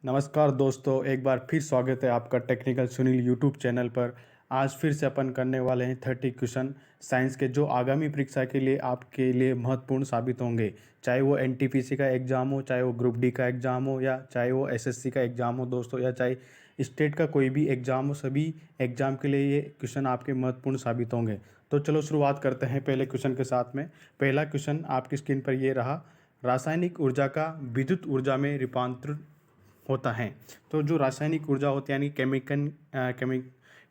नमस्कार दोस्तों, एक बार फिर स्वागत है आपका टेक्निकल सुनील यूट्यूब चैनल पर। आज फिर से अपन करने वाले हैं 30 क्वेश्चन साइंस के, जो आगामी परीक्षा के लिए आपके लिए महत्वपूर्ण साबित होंगे। चाहे वो एनटीपीसी का एग्ज़ाम हो, चाहे वो ग्रुप डी का एग्ज़ाम हो, या चाहे वो एसएससी का एग्ज़ाम हो दोस्तों, या चाहे स्टेट का कोई भी एग्ज़ाम हो, सभी एग्ज़ाम के लिए ये क्वेश्चन आपके महत्वपूर्ण साबित होंगे। तो चलो शुरुआत करते हैं पहले क्वेश्चन के साथ में। पहला क्वेश्चन आपकी स्क्रीन पर ये रहा। रासायनिक ऊर्जा का विद्युत ऊर्जा में रूपांतरण होता है। तो जो रासायनिक ऊर्जा होती है यानी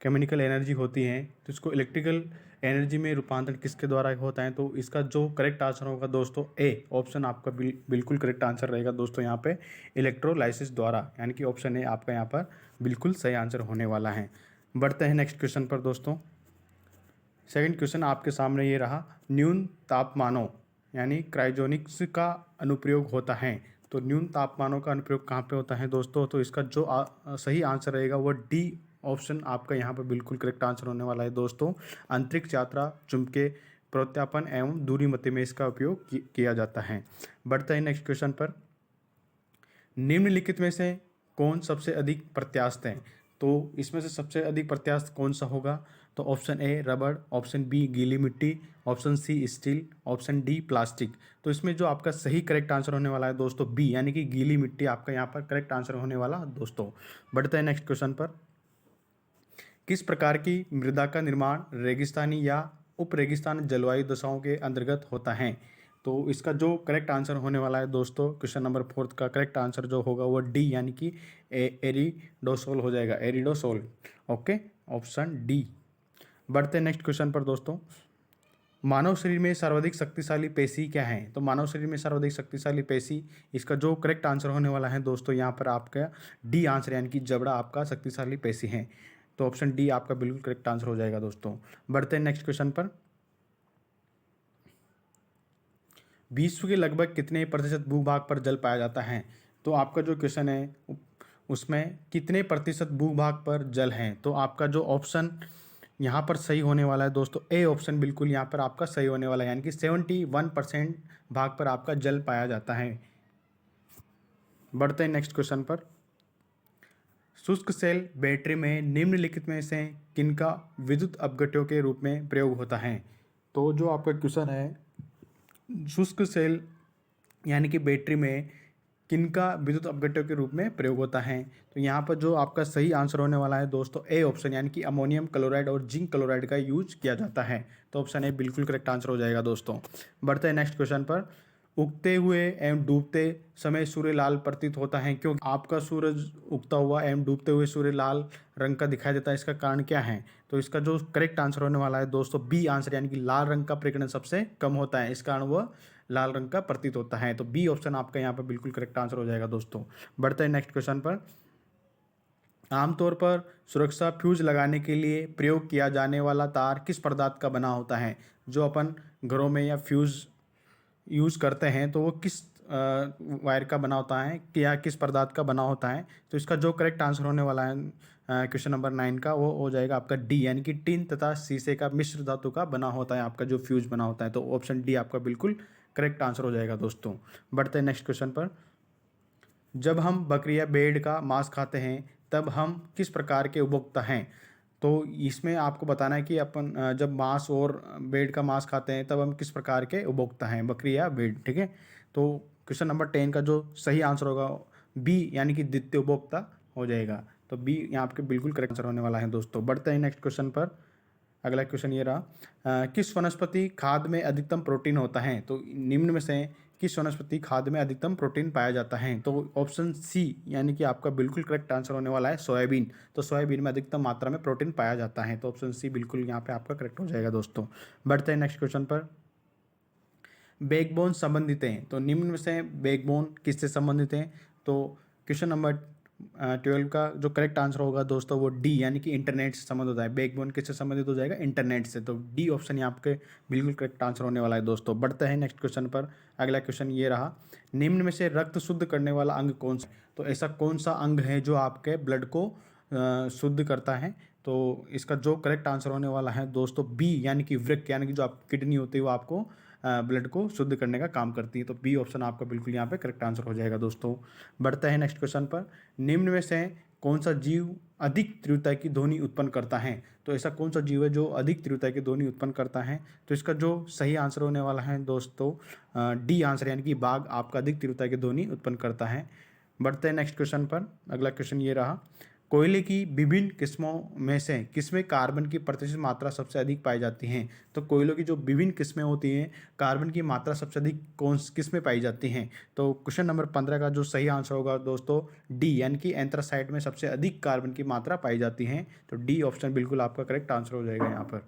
केमिकल एनर्जी होती है, तो इसको इलेक्ट्रिकल एनर्जी में रूपांतरण किसके द्वारा होता है? तो इसका जो करेक्ट आंसर होगा दोस्तों, ए ऑप्शन आपका बिल्कुल करेक्ट आंसर रहेगा दोस्तों यहाँ पे, इलेक्ट्रोलाइसिस द्वारा, यानी कि ऑप्शन ए आपका यहाँ पर बिल्कुल सही आंसर होने वाला है। बढ़ते हैं नेक्स्ट क्वेश्चन पर दोस्तों। सेकंड क्वेश्चन आपके सामने ये रहा। न्यून तापमानों यानी क्रायोजेनिक्स का अनुप्रयोग होता है। तो न्यून तापमानों का अनुप्रयोग कहाँ पे होता है दोस्तों? तो इसका जो सही आंसर रहेगा वो डी ऑप्शन आपका यहाँ पर बिल्कुल करेक्ट आंसर होने वाला है दोस्तों। अंतरिक्ष यात्रा, चुंबकीय प्रत्यापन एवं दूरीमति में इसका उपयोग किया जाता है। बढ़ते हैं नेक्स्ट क्वेश्चन पर। निम्नलिखित में से कौन सबसे अधिक प्रत्यास्थ है? तो इसमें से सबसे अधिक प्रत्यास्थ कौन सा होगा? तो ऑप्शन ए रबड़, ऑप्शन बी गीली मिट्टी, option C steel, option D plastic. तो इसमें जो आपका सही करेक्ट आंसर होने वाला है दोस्तों, बी यानी कि गीली मिट्टी आपका यहाँ पर करेक्ट आंसर होने वाला दोस्तों। बढ़ते हैं नेक्स्ट क्वेश्चन पर। किस प्रकार की मृदा का निर्माण रेगिस्तानी या उप रेगिस्तान जलवायु दशाओं के अंतर्गत होता है? तो इसका जो करेक्ट आंसर होने वाला है दोस्तों, क्वेश्चन नंबर 4 का करेक्ट आंसर जो होगा वो डी यानी कि एरिडोसोल हो जाएगा, एरिडोसोल। Okay, option D. बढ़ते हैं नेक्स्ट क्वेश्चन पर दोस्तों। मानव शरीर में सर्वाधिक शक्तिशाली पेशी क्या है? तो मानव शरीर में सर्वाधिक शक्तिशाली पेशी, इसका जो करेक्ट आंसर होने वाला है दोस्तों यहाँ पर आपका डी आंसर, यानी कि जबड़ा आपका शक्तिशाली पेशी है। तो ऑप्शन डी आपका बिल्कुल करेक्ट आंसर हो जाएगा दोस्तों। बढ़ते हैं नेक्स्ट क्वेश्चन पर। विश्व के लगभग कितने प्रतिशत भूभाग पर जल पाया जाता है? तो आपका जो क्वेश्चन है उसमें कितने प्रतिशत भूभाग पर जल है? तो आपका जो ऑप्शन यहाँ पर सही होने वाला है दोस्तों, ए ऑप्शन बिल्कुल यहाँ पर आपका सही होने वाला है, यानी कि 71% भाग पर आपका जल पाया जाता है। बढ़ते हैं नेक्स्ट क्वेश्चन पर। शुष्क सेल बैटरी में निम्नलिखित में से किनका विद्युत अपघट्यों के रूप में प्रयोग होता है? तो जो आपका क्वेश्चन है, शुष्क सेल यानी कि बैटरी में किनका विद्युत अपघट्यों के रूप में प्रयोग होता है? तो यहाँ पर जो आपका सही आंसर होने वाला है दोस्तों, ए ऑप्शन, यानी कि अमोनियम क्लोराइड और जिंक क्लोराइड का यूज किया जाता है। तो ऑप्शन ए बिल्कुल करेक्ट आंसर हो जाएगा दोस्तों। बढ़ते हैं नेक्स्ट क्वेश्चन पर। उगते हुए एवं डूबते समय सूर्य लाल प्रतीत होता है, क्योंकि आपका सूरज उगता हुआ एवं डूबते हुए सूर्य लाल रंग का दिखाई देता है, इसका कारण क्या है? तो इसका जो करेक्ट आंसर होने वाला है दोस्तों, बी आंसर, यानी कि लाल रंग का प्रकीर्णन सबसे कम होता है, इस कारण वह लाल रंग का प्रतीत होता है। तो बी ऑप्शन आपका यहाँ पर बिल्कुल करेक्ट आंसर हो जाएगा दोस्तों। बढ़ते हैं नेक्स्ट क्वेश्चन पर। आमतौर पर सुरक्षा फ्यूज लगाने के लिए प्रयोग किया जाने वाला तार किस पदार्थ का बना होता है? जो अपन घरों में या फ्यूज यूज़ करते हैं तो वो किस वायर का बना होता है, या किस पदार्थ का बना होता है? तो इसका जो करेक्ट आंसर होने वाला है क्वेश्चन नंबर 9 का, वो हो जाएगा आपका डी, यानी कि टिन तथा शीशे का मिश्र धातु का बना होता है आपका जो फ्यूज बना होता है। तो ऑप्शन डी आपका बिल्कुल करेक्ट आंसर हो जाएगा दोस्तों। बढ़ते हैं नेक्स्ट क्वेश्चन पर। जब हम बकरी या भेड़ का मांस खाते हैं तब हम किस प्रकार के उपभोक्ता हैं? तो इसमें आपको बताना है कि अपन जब मांस और भेड़ का मांस खाते हैं तब हम किस प्रकार के उपभोक्ता हैं, बकरी या भेड़, ठीक है। तो क्वेश्चन नंबर 10 का जो सही आंसर होगा बी, यानी कि द्वितीय उपभोक्ता हो जाएगा। तो बी यहाँ आपके बिल्कुल करेक्ट आंसर होने वाला है दोस्तों। बढ़ते हैं नेक्स्ट क्वेश्चन पर। अगला क्वेश्चन ये रहा। किस वनस्पति खाद में अधिकतम प्रोटीन होता है? तो निम्न में से किस वनस्पति खाद में अधिकतम प्रोटीन पाया जाता है? तो ऑप्शन सी, यानी कि आपका बिल्कुल करेक्ट आंसर होने वाला है सोयाबीन। तो सोयाबीन में अधिकतम मात्रा में प्रोटीन पाया जाता है। तो ऑप्शन सी बिल्कुल यहाँ पे आपका करेक्ट हो जाएगा दोस्तों। बढ़ते हैं नेक्स्ट क्वेश्चन पर। बैकबोन संबंधित हैं, तो निम्न में से बैकबोन किससे संबंधित हैं? तो क्वेश्चन नंबर 12 का जो करेक्ट आंसर होगा दोस्तों वो डी, यानी कि इंटरनेट से संबंध होता है। बैकबोन किससे संबंधित हो जाएगा? इंटरनेट से। तो डी ऑप्शन यहाँ आपके बिल्कुल करेक्ट आंसर होने वाला है दोस्तों। बढ़ते हैं नेक्स्ट क्वेश्चन पर। अगला क्वेश्चन ये रहा। निम्न में से रक्त शुद्ध करने वाला अंग कौन सा? तो ऐसा कौन सा अंग है जो आपके ब्लड को शुद्ध करता है? तो इसका जो करेक्ट आंसर होने वाला है दोस्तों बी, यानी कि वृक्क, यानी कि जो आपकी किडनी होती है वो आपको ब्लड को शुद्ध करने का काम करती है। तो बी ऑप्शन आपका बिल्कुल यहाँ पे करेक्ट आंसर हो जाएगा दोस्तों। बढ़ते हैं नेक्स्ट क्वेश्चन पर। निम्न में से कौन सा जीव अधिक तीव्रता की ध्वनि उत्पन्न करता है? तो ऐसा कौन सा जीव है जो अधिक तीव्रता की ध्वनि उत्पन्न करता है? तो इसका जो सही आंसर होने वाला है दोस्तों डी आंसर, यानी कि बाघ आपका अधिक तीव्रता की ध्वनि उत्पन्न करता है। बढ़ते हैं नेक्स्ट क्वेश्चन पर। अगला क्वेश्चन ये रहा, कोयले की विभिन्न किस्मों में से किसमें कार्बन की प्रतिशत मात्रा सबसे अधिक पाई जाती है? तो कोयलों की जो विभिन्न किस्में होती हैं, कार्बन की मात्रा सबसे अधिक किस में पाई जाती हैं? तो क्वेश्चन नंबर 15 का जो सही आंसर होगा दोस्तों डी, यानी कि एंथ्रासाइट में सबसे अधिक कार्बन की मात्रा पाई जाती है। तो डी ऑप्शन बिल्कुल आपका करेक्ट आंसर हो जाएगा यहाँ पर।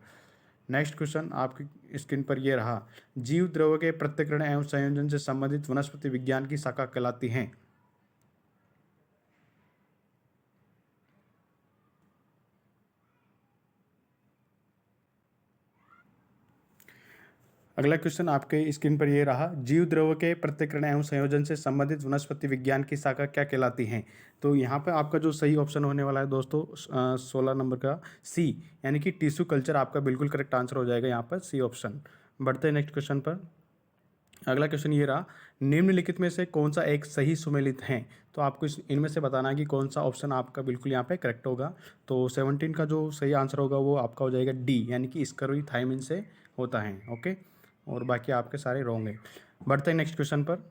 नेक्स्ट क्वेश्चन आपकी स्क्रीन पर यह रहा, जीव द्रव्य के पृथक्करण एवं संयोजन से संबंधित वनस्पति विज्ञान की शाखा कहलाती है? अगला क्वेश्चन आपके स्क्रीन पर ये रहा, जीव द्रव्य के पृथक्करण एवं संयोजन से संबंधित वनस्पति विज्ञान की शाखा क्या कहलाती है? तो यहाँ पर आपका जो सही ऑप्शन होने वाला है दोस्तों 16 नंबर का सी, यानी कि टिश्यू कल्चर आपका बिल्कुल करेक्ट आंसर हो जाएगा यहाँ पर सी ऑप्शन। बढ़ते हैं नेक्स्ट क्वेश्चन पर। अगला क्वेश्चन ये रहा, निम्नलिखित में से कौन सा एक सही सुमेलित है? तो आपको इनमें से बताना है कि कौन सा ऑप्शन आपका बिल्कुल यहाँ पे करेक्ट होगा। तो 17 का जो सही आंसर होगा वो आपका हो जाएगा डी, यानी कि स्कर्वी थायमिन से होता है। ओके, और बाकी आपके सारे रॉन्ग है। बढ़ते हैं नेक्स्ट क्वेश्चन पर।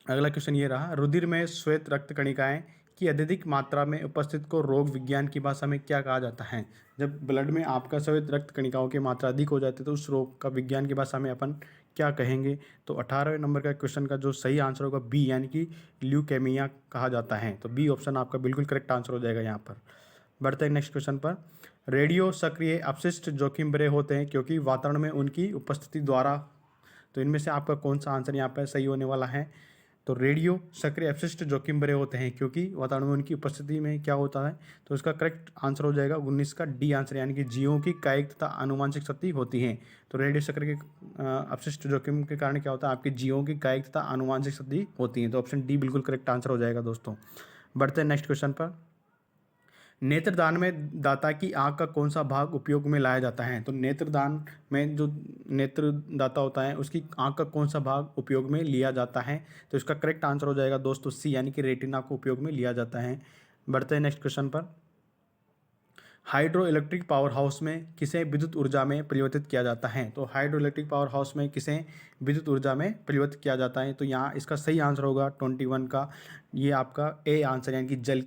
अगला क्वेश्चन ये रहा, रुधिर में श्वेत रक्त कणिकाएं की अत्यधिक मात्रा में उपस्थित को रोग विज्ञान की भाषा में क्या कहा जाता है? जब ब्लड में आपका श्वेत रक्त कणिकाओं की मात्रा अधिक हो जाती है तो उस रोग का विज्ञान की भाषा में अपन क्या कहेंगे? तो 18वें नंबर का क्वेश्चन का जो सही आंसर होगा बी, यानी कि ल्यूकेमिया कहा जाता है। तो बी ऑप्शन आपका बिल्कुल करेक्ट आंसर हो जाएगा यहाँ पर। बढ़ते हैं नेक्स्ट क्वेश्चन पर। रेडियो सक्रिय अपशिष्ट जोखिम भरे होते हैं क्योंकि वातावरण में उनकी उपस्थिति द्वारा, तो इनमें से आपका कौन सा आंसर यहाँ पर सही होने वाला है? तो रेडियो सक्रिय अपशिष्ट जोखिम भरे होते हैं क्योंकि वातावरण में उनकी उपस्थिति में क्या होता है? तो इसका करेक्ट आंसर हो जाएगा 19 का डी आंसर, यानी कि जीवों की कायिक तथा आनुवांशिक शक्ति होती है। तो रेडियो सक्रिय अपशिष्ट जोखिम के कारण क्या होता है? आपकी जीवों की कायिक तथा आनुवांशिक शक्ति होती है। तो ऑप्शन डी बिल्कुल करेक्ट आंसर हो जाएगा दोस्तों। बढ़ते हैं नेक्स्ट क्वेश्चन पर। नेत्रदान में दाता की आंख का कौन सा भाग उपयोग में लाया जाता है? तो नेत्रदान में जो नेत्रदाता होता है उसकी आंख का कौन सा भाग उपयोग में लिया जाता है? तो इसका करेक्ट आंसर हो जाएगा दोस्तों सी, यानी कि रेटिना को उपयोग में लिया जाता है। बढ़ते हैं नेक्स्ट क्वेश्चन पर। हाइड्रो इलेक्ट्रिक पावर हाउस में किसे विद्युत ऊर्जा में परिवर्तित किया जाता है? तो हाइड्रो इलेक्ट्रिक पावर हाउस में किसे विद्युत ऊर्जा में परिवर्तित किया जाता है? तो यहाँ इसका सही आंसर होगा 21 का, ये आपका ए आंसर, यानी कि जल।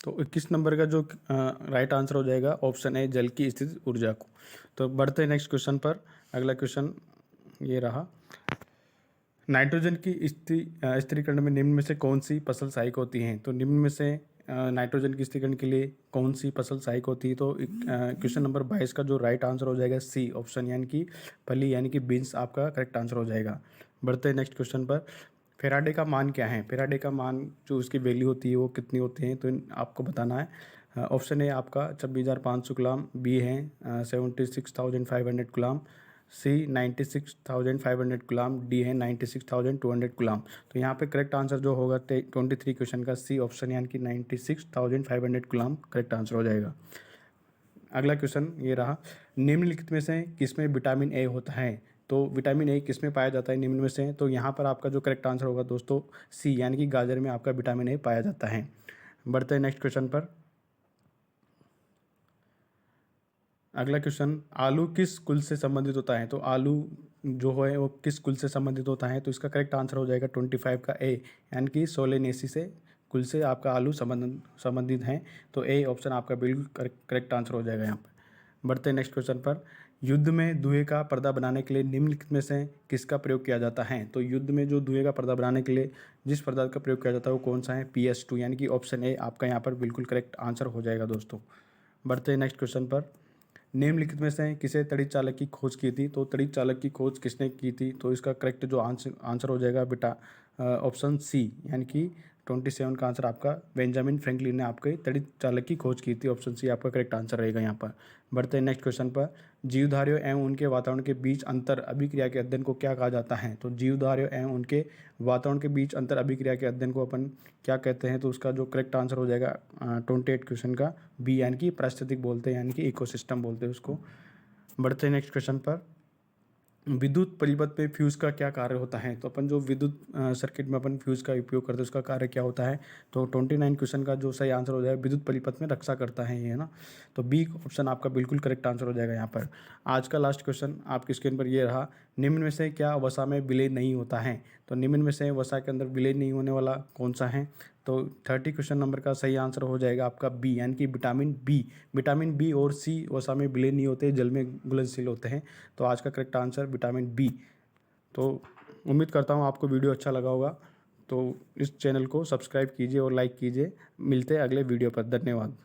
तो 21 नंबर का जो राइट आंसर हो जाएगा ऑप्शन है जल की स्थित ऊर्जा को। तो बढ़ते हैं नेक्स्ट क्वेश्चन पर। अगला क्वेश्चन ये रहा, नाइट्रोजन की स्थिरीकरण में निम्न में से कौन सी फसल सहायक होती है? तो निम्न में से नाइट्रोजन की स्थिरीकरण के लिए कौन सी फसल सहायक होती है? तो क्वेश्चन नंबर 22 का जो राइट आंसर हो जाएगा सी ऑप्शन, यानी कि फली, यानी कि बीन्स आपका करेक्ट आंसर हो जाएगा। बढ़ते हैं नेक्स्ट क्वेश्चन पर। फेराडे का मान क्या है? फेराडे का मान जो उसकी वैल्यू होती है वो कितनी होती है? तो आपको बताना है। ऑप्शन ए आपका 26,500 गुलाम, बी है 76,500 गुलाम, सी 96,500 गुलाम, डी है 96,200 गुलाम। तो यहाँ पे करेक्ट आंसर जो होगा 23 क्वेश्चन का सी ऑप्शन, यानी कि 96,500 गुलाम करेक्ट आंसर हो जाएगा। अगला क्वेश्चन ये रहा, निम्नलिखित में से किसमें विटामिन ए होता है? तो विटामिन ए किसमें पाया जाता है निम्न में से? तो यहाँ पर आपका जो करेक्ट आंसर होगा दोस्तों सी, यानी कि गाजर में आपका विटामिन ए पाया जाता है। बढ़ते हैं नेक्स्ट क्वेश्चन पर। अगला क्वेश्चन, आलू किस कुल से संबंधित होता है? तो आलू जो है वो किस कुल से संबंधित होता है? तो इसका करेक्ट आंसर हो जाएगा 25 का ए, यानी कि सोलेनेसी से कुल से आपका आलू संबंधित हैं। तो ए ऑप्शन आपका बिल्कुल करेक्ट आंसर हो जाएगा यहाँ पर। बढ़ते हैं नेक्स्ट क्वेश्चन पर। युद्ध में धुएं का पर्दा बनाने के लिए निम्नलिखित में से किसका प्रयोग किया जाता है? तो युद्ध में जो धुएं का पर्दा बनाने के लिए जिस पदार्थ का प्रयोग किया जाता है वो कौन सा है? PS2, यानी कि ऑप्शन ए आपका यहाँ पर बिल्कुल करेक्ट आंसर हो जाएगा दोस्तों। बढ़ते हैं नेक्स्ट क्वेश्चन पर। निम्नलिखित में से किसे तड़ित चालक की खोज की थी? तो तड़ित चालक की खोज किसने की थी? तो इसका करेक्ट जो आंसर हो जाएगा बेटा ऑप्शन सी, यानी कि 27 का आंसर आपका बेंजामिन फ्रैंकलिन ने आपके तड़ित चालक की खोज की थी। ऑप्शन सी आपका करेक्ट आंसर रहेगा यहाँ पर। बढ़ते हैं नेक्स्ट क्वेश्चन पर। जीवधारियों एवं उनके वातावरण के बीच अंतर अभिक्रिया के अध्ययन को क्या कहा जाता है? तो जीवधारियों एवं उनके वातावरण के बीच अंतर अभिक्रिया के अध्ययन को अपन क्या कहते हैं? तो उसका जो करेक्ट आंसर हो जाएगा 28 क्वेश्चन का बी, यानी कि पारिस्थितिक बोलते हैं, यानी कि इकोसिस्टम बोलते हैं उसको। बढ़ते हैं नेक्स्ट क्वेश्चन पर। विद्युत परिपथ में फ्यूज़ का क्या कार्य होता है? तो अपन जो विद्युत सर्किट में अपन फ्यूज़ का उपयोग करते हैं उसका कार्य क्या होता है? तो 29 क्वेश्चन का जो सही आंसर हो जाएगा, विद्युत परिपथ में रक्षा करता है ये, है ना। तो बी ऑप्शन आपका बिल्कुल करेक्ट आंसर हो जाएगा यहाँ पर। आज का लास्ट क्वेश्चन आपकी स्क्रीन पर ये रहा, निम्न में से क्या वसा में विलय नहीं होता है? तो निम्न में से वसा के अंदर विलय नहीं होने वाला कौन सा है? तो 30 क्वेश्चन नंबर का सही आंसर हो जाएगा आपका बी, यानी कि विटामिन बी। विटामिन बी और सी वसा में विलय नहीं होते, जल में घुलनशील होते हैं। तो आज का करेक्ट आंसर विटामिन बी। तो उम्मीद करता हूँ आपको वीडियो अच्छा लगा होगा। तो इस चैनल को सब्सक्राइब कीजिए और लाइक कीजिए। मिलते हैं अगले वीडियो पर। धन्यवाद।